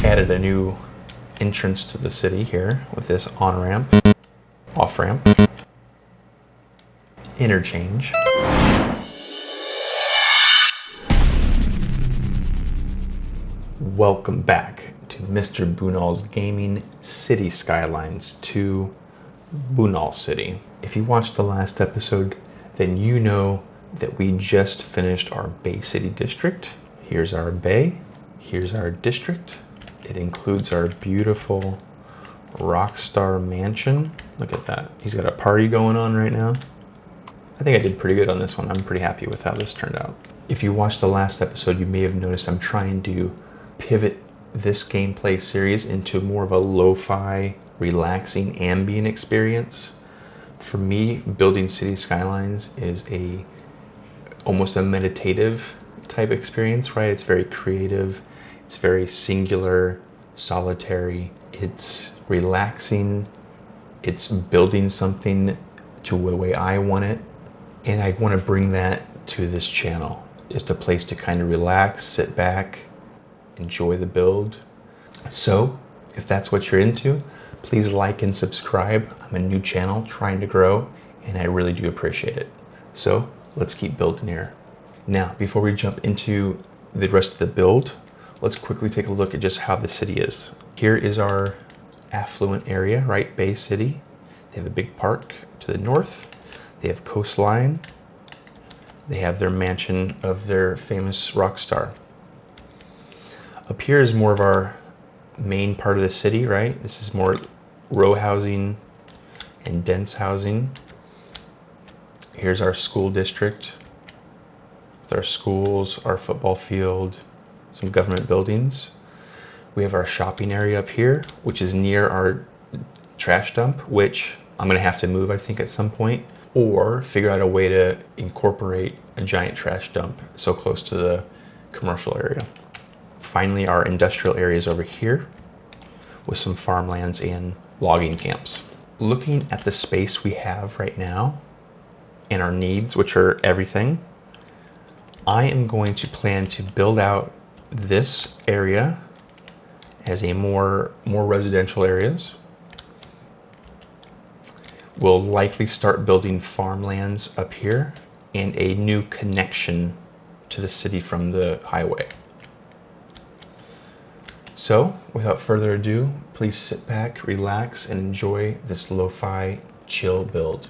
added a new entrance to the city here with this on-ramp, off-ramp, interchange. Welcome back to Mr. Bunal's Gaming City Skylines to Bunal City. If you watched the last episode, then you know that we just finished our Bay City district. Here's our bay, here's our district. It includes our beautiful Rockstar mansion. Look at that. He's got a party going on right now. I think I did pretty good on this one. I'm pretty happy with how this turned out. If you watched the last episode, you may have noticed I'm trying to pivot this gameplay series into more of a lo-fi, relaxing ambient experience. For me, building City Skylines is almost a meditative type experience, right? It's very creative, it's very singular, solitary, it's relaxing, it's building something to the way I want it, and I want to bring that to this channel. It's a place to kind of relax, sit back, enjoy the build. So if that's what you're into, please like and subscribe. I'm a new channel trying to grow, and I really do appreciate it. So let's keep building here. Now, before we jump into the rest of the build, let's quickly take a look at just how the city is. Here is our affluent area, right? Bay City. They have a big park to the north. They have coastline. They have their mansion of their famous rock star. Up here is more of our main part of the city, right? This is more row housing and dense housing. Here's our school district with our schools, our football field, some government buildings. We have our shopping area up here, which is near our trash dump, which I'm gonna have to move, I think, at some point, or figure out a way to incorporate a giant trash dump so close to the commercial area. Finally, our industrial areas over here with some farmlands and logging camps. Looking at the space we have right now and our needs, which are everything, I am going to plan to build out this area as a more residential areas. We'll likely start building farmlands up here and a new connection to the city from the highway. So, without further ado, please sit back, relax, and enjoy this lo-fi chill build.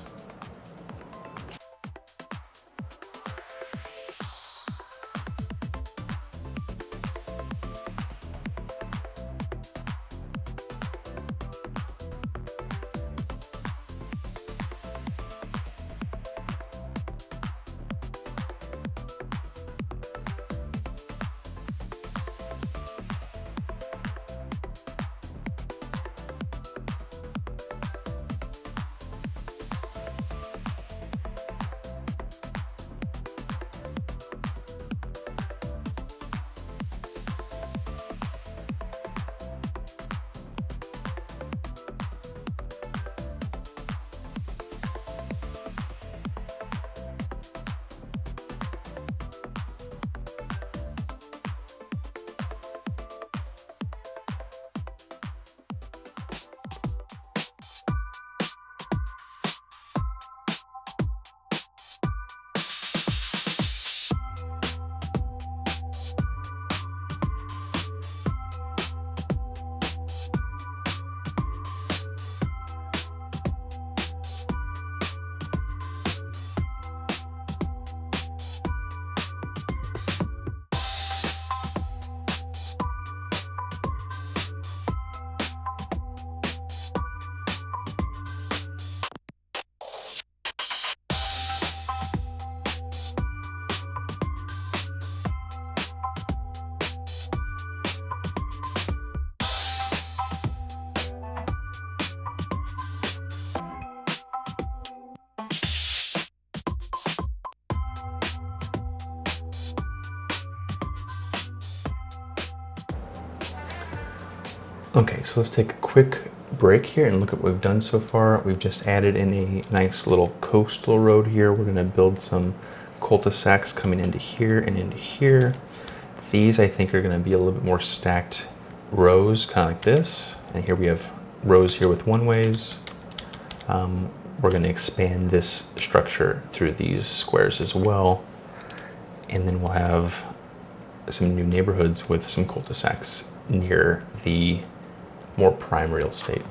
Okay, so let's take a quick break here and look at what we've done so far. We've just added in a nice little coastal road here. We're going to build some cul-de-sacs coming into here and into here. These, I think, are going to be a little bit more stacked rows, kind of like this. And here we have rows here with one-ways. We're going to expand this structure through these squares as well. And then we'll have some new neighborhoods with some cul-de-sacs near the more prime real estate.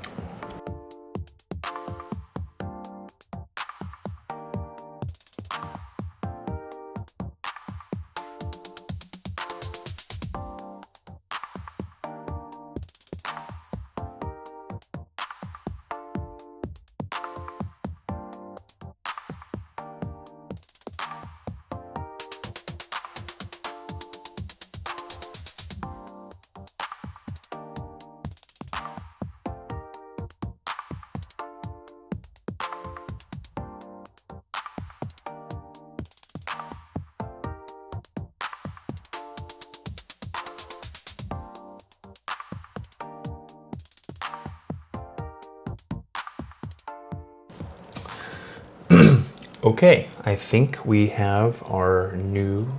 Okay, I think we have our new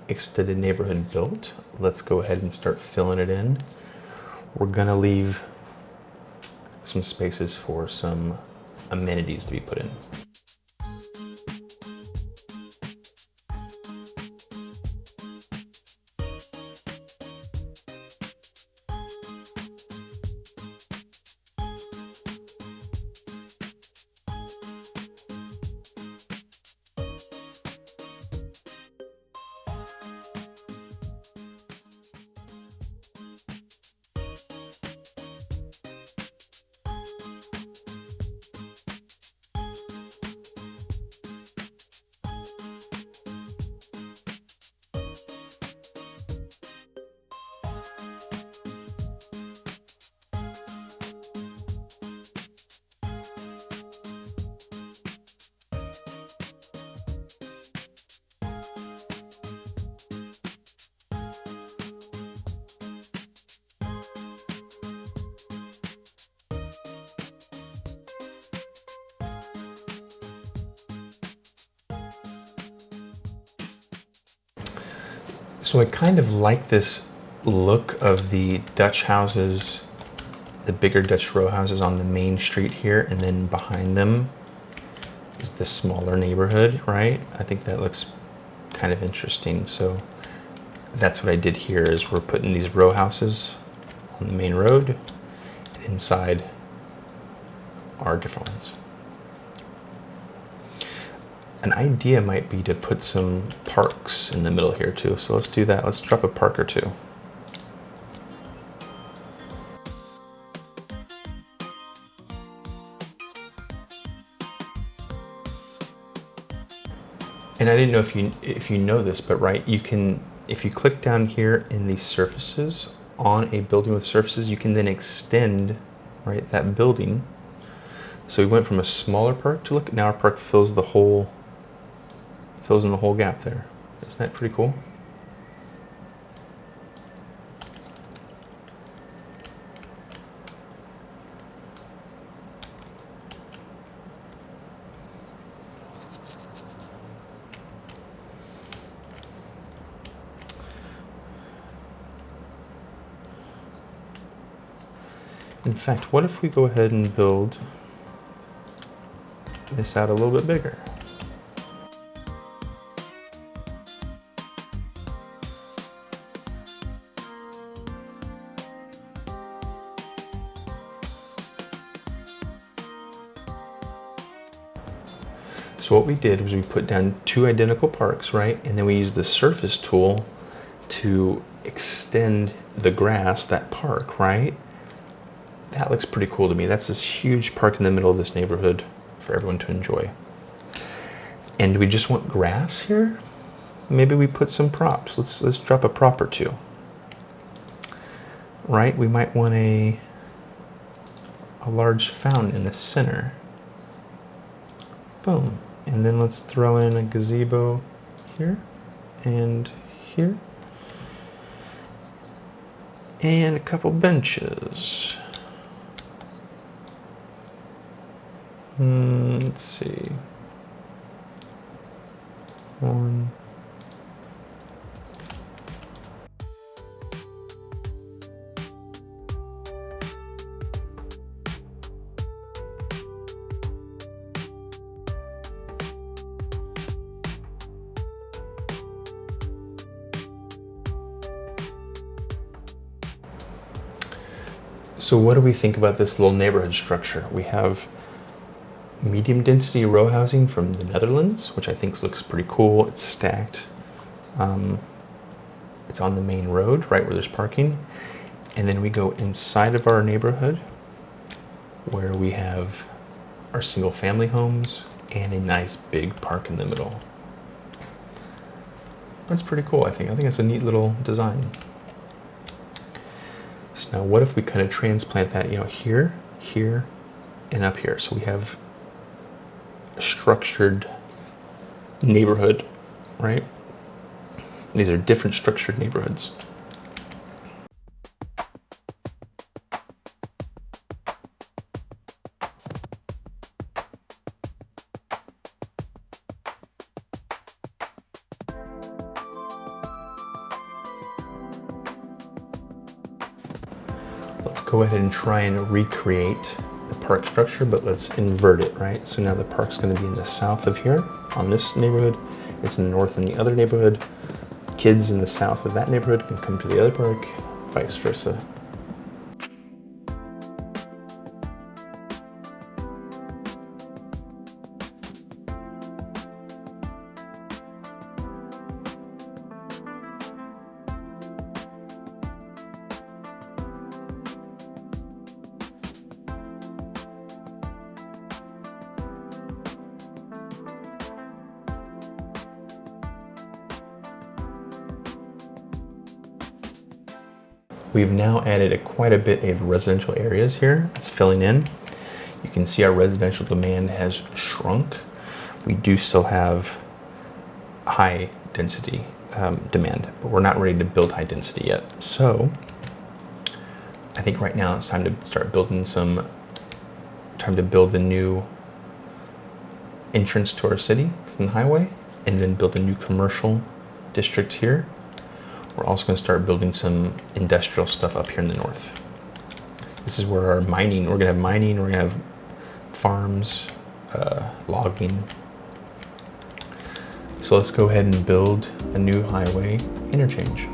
extended neighborhood built. Let's go ahead and start filling it in. We're gonna leave some spaces for some amenities to be put in. So I kind of like this look of the Dutch houses, the bigger Dutch row houses on the main street here, and then behind them is the smaller neighborhood, right? I think that looks kind of interesting. So that's what I did here, is we're putting these row houses on the main road, and inside are different ones. An idea might be to put some parks in the middle here too. So let's do that. Let's drop a park or two. And I didn't know if you know this, but right, you can, if you click down here in the surfaces on a building with surfaces, you can then extend, right, that building. So we went from a smaller park to, look, now our park fills in the whole gap there. Isn't that pretty cool? In fact, what if we go ahead and build this out a little bit bigger? So what we did was we put down two identical parks, right? And then we used the surface tool to extend the grass, that park, right? That looks pretty cool to me. That's this huge park in the middle of this neighborhood for everyone to enjoy. And do we just want grass here? Maybe we put some props. Let's drop a prop or two. Right? We might want a large fountain in the center. Boom. And then let's throw in a gazebo here and here. And a couple benches. Let's see. One. So what do we think about this little neighborhood structure? We have medium density row housing from the Netherlands, which I think looks pretty cool. It's stacked. It's on the main road, right where there's parking. And then we go inside of our neighborhood where we have our single family homes and a nice big park in the middle. That's pretty cool, I think. I think it's a neat little design. So now what if we kind of transplant that, here, here, and up here. So we have a structured neighborhood, right? These are different structured neighborhoods. Let's go ahead and try and recreate the park structure, but let's invert it, right? So now the park's going to be in the south of here on this neighborhood. It's in the north in the other neighborhood. Kids in the south of that neighborhood can come to the other park, vice versa. We've now added quite a bit of residential areas here. It's filling in. You can see our residential demand has shrunk. We do still have high density demand, but we're not ready to build high density yet. So I think right now it's time to start building time to build a new entrance to our city from the highway, and then build a new commercial district here. We're also going to start building some industrial stuff up here in the north. This is where our mining, we're going to have mining, we're going to have farms, logging. So let's go ahead and build a new highway interchange.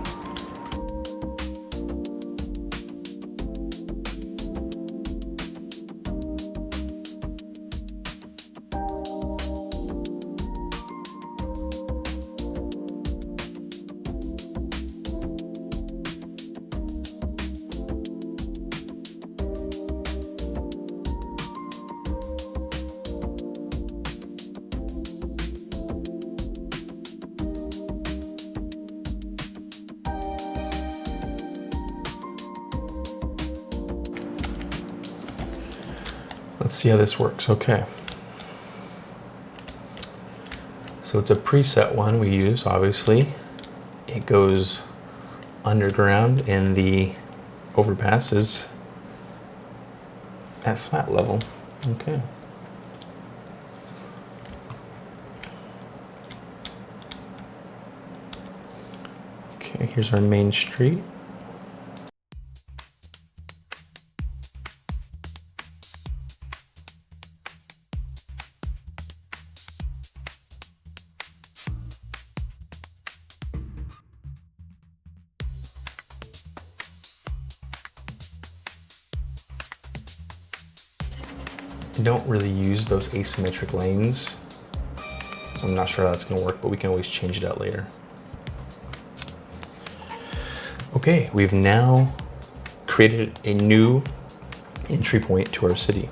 Let's see how this works. Okay. So it's a preset one we use, obviously. It goes underground and the overpass is at flat level. Okay. Okay, here's our main street. I don't really use those asymmetric lanes, so I'm not sure how that's going to work, but we can always change it out later. Okay, we've now created a new entry point to our city.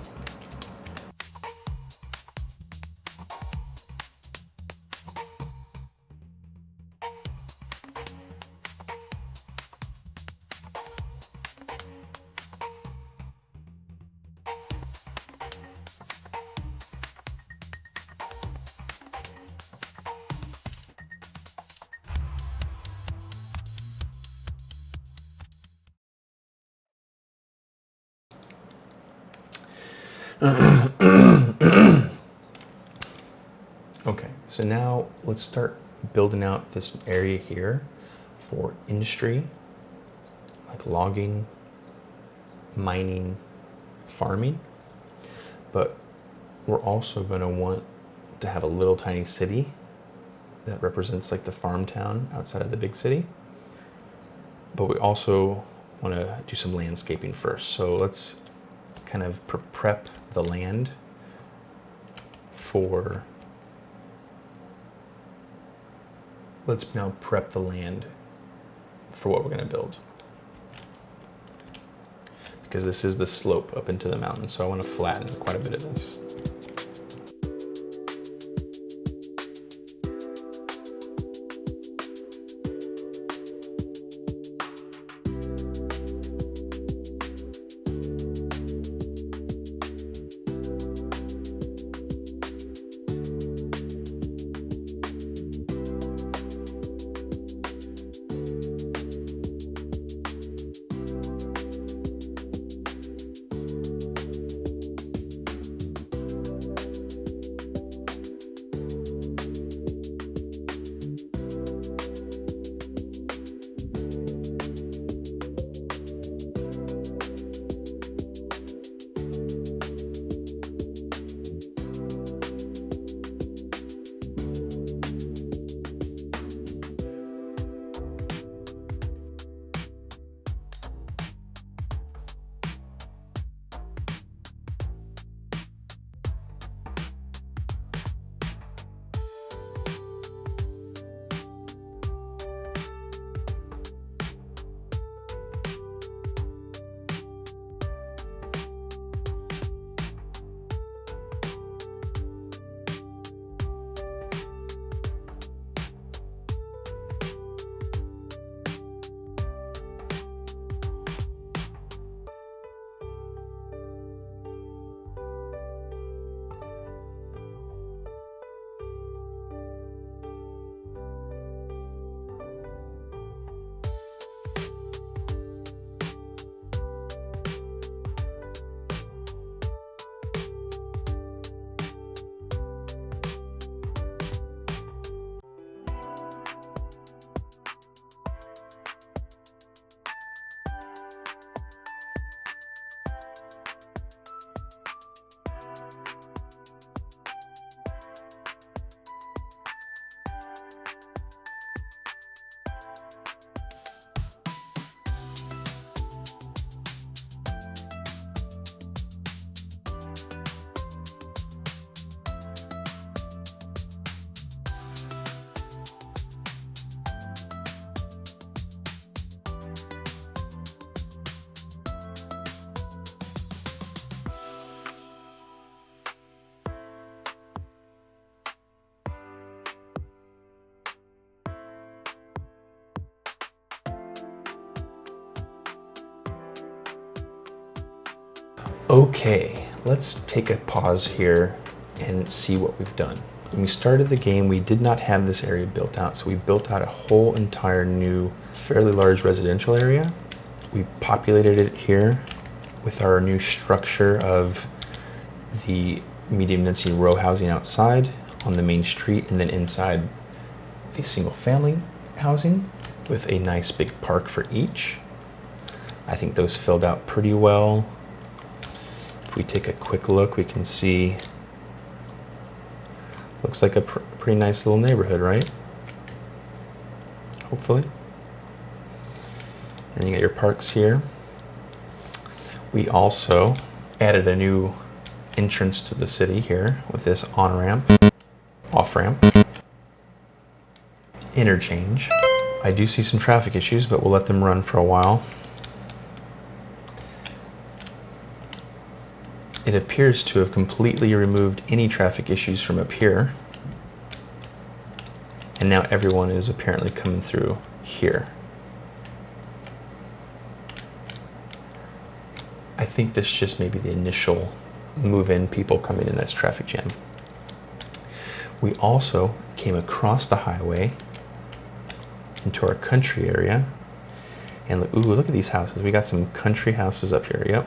Okay, so now let's start building out this area here for industry, like logging, mining, farming. But we're also going to want to have a little tiny city that represents like the farm town outside of the big city. But we also want to do some landscaping first. So let's kind of prep the land for, let's now prep the land for what we're going to build. Because this is the slope up into the mountain, so I want to flatten quite a bit of this. Okay, let's take a pause here and see what we've done. When we started the game, we did not have this area built out, so we built out a whole entire new, fairly large residential area. We populated it here with our new structure of the medium density row housing outside on the main street, and then inside the single family housing with a nice big park for each. I think those filled out pretty well. If we take a quick look, we can see, looks like a pretty nice little neighborhood, right? Hopefully. And you got your parks here. We also added a new entrance to the city here with this on-ramp, off-ramp, interchange. I do see some traffic issues, but we'll let them run for a while. It appears to have completely removed any traffic issues from up here. And now everyone is apparently coming through here. I think this just may be the initial move-in people coming in that's traffic jam. We also came across the highway into our country area. And ooh, look at these houses. We got some country houses up here, yep.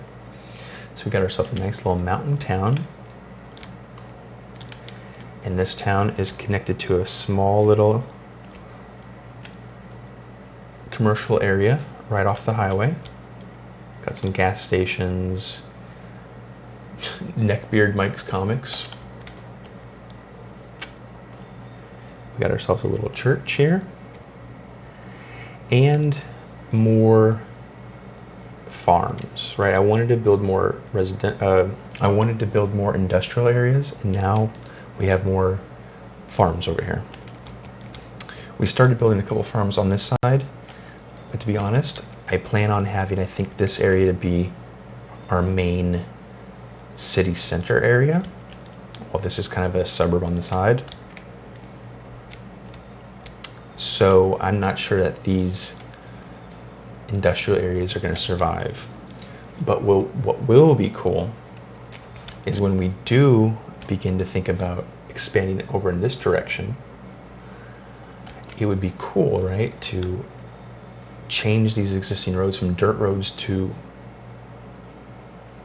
So we got ourselves a nice little mountain town. And this town is connected to a small little commercial area right off the highway. Got some gas stations, Neckbeard Mike's Comics. We got ourselves a little church here. And more farms, right? I wanted to build more I wanted to build more industrial areas, and now we have more farms over here. We started building a couple farms on this side, but to be honest, I plan on having, I think, this area to be our main city center area. Well, this is kind of a suburb on the side. So I'm not sure that these industrial areas are going to survive. But what will be cool is when we do begin to think about expanding over in this direction, it would be cool, right, to change these existing roads from dirt roads to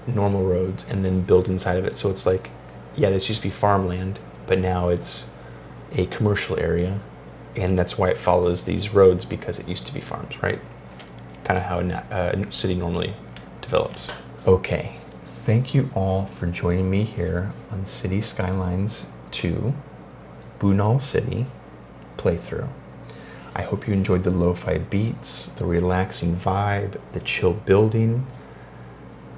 normal roads and then build inside of it. So it's like, yeah, this used to be farmland, but now it's a commercial area, and that's why it follows these roads, because it used to be farms, right? Kind of how a city normally develops. Okay, thank you all for joining me here on City Skylines 2 Bunal City playthrough. I hope you enjoyed the lo-fi beats, the relaxing vibe, the chill building.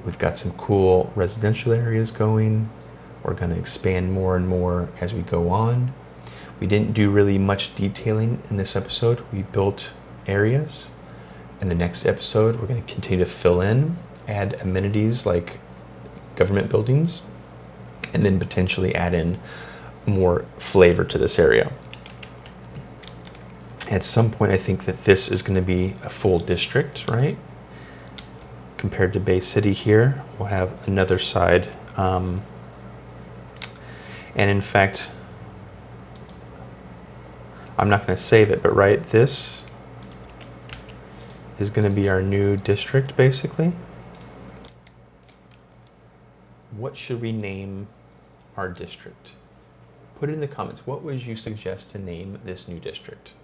We've got some cool residential areas going. We're going to expand more and more as we go on. We didn't do really much detailing in this episode. We built areas. In the next episode, we're going to continue to fill in, add amenities like government buildings, and then potentially add in more flavor to this area. At some point, I think that this is going to be a full district, right? Compared to Bay City here, we'll have another side. And in fact, I'm not going to save it, but right, this is going to be our new district, basically. What should we name our district? Put it in the comments. What would you suggest to name this new district?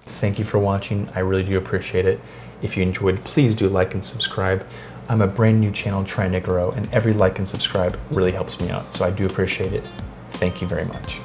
Thank you for watching. I really do appreciate it. If you enjoyed, please do like and subscribe. I'm a brand new channel trying to grow, and every like and subscribe really helps me out, so I do appreciate it. Thank you very much.